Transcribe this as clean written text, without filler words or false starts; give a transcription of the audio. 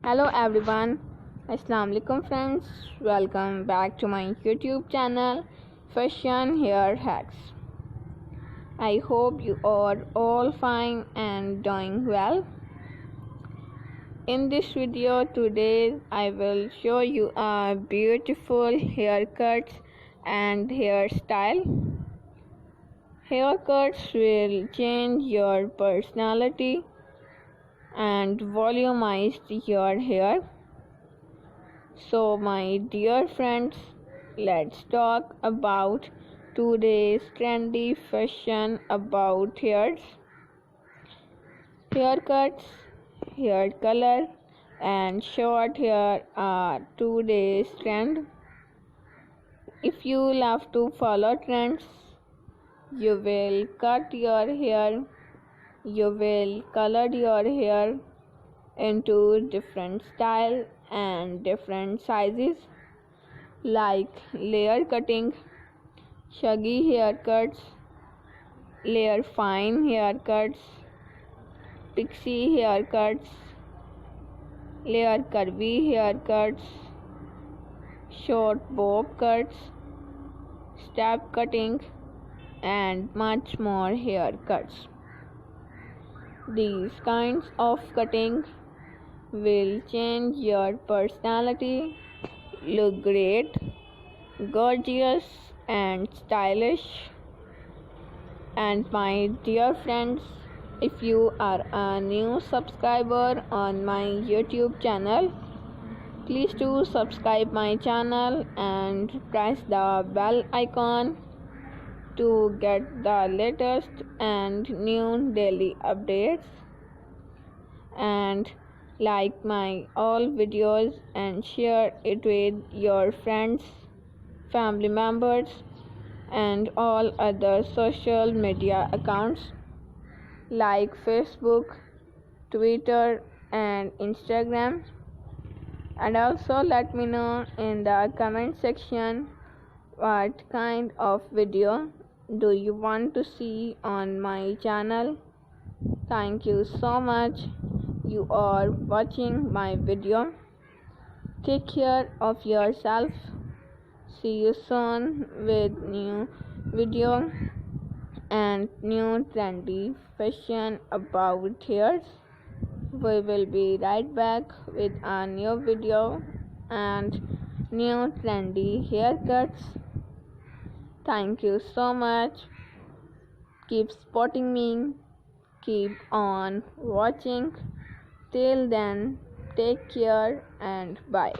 Hello everyone, Assalamu alaikum friends. Welcome back to my YouTube channel Fashion Hair Hacks. I hope you are all fine and doing well. In this video today I will show you a beautiful haircuts and hairstyle. Haircuts will change your personality and volumize your hair. So my dear friends, let's talk about today's trendy fashion about hairs. Haircuts, hair color and short hair are today's trend. If you love to follow trends, you will cut your hair, you will color your hair into different style and different sizes like layer cutting, shaggy haircuts, layer fine haircuts, pixie haircuts, layer curvy haircuts, short bob cuts, step cutting and much more haircuts. These kinds of cutting will change your personality, look great, gorgeous and stylish. And my dear friends, if you are a new subscriber on my YouTube channel, please do subscribe my channel and press the bell icon to get the latest and new daily updates, and like my all videos and share it with your friends, family members and all other social media accounts like Facebook, Twitter and Instagram. And also let me know in the comment section what kind of video do you want to see on my channel. Thank you so much you are watching my video. Take care of yourself. See you soon with new video and new trendy fashion about hairs. We will be right back with a new video and new trendy haircuts. Thank you so much. Keep supporting me. Keep on watching. Till then, take care and bye.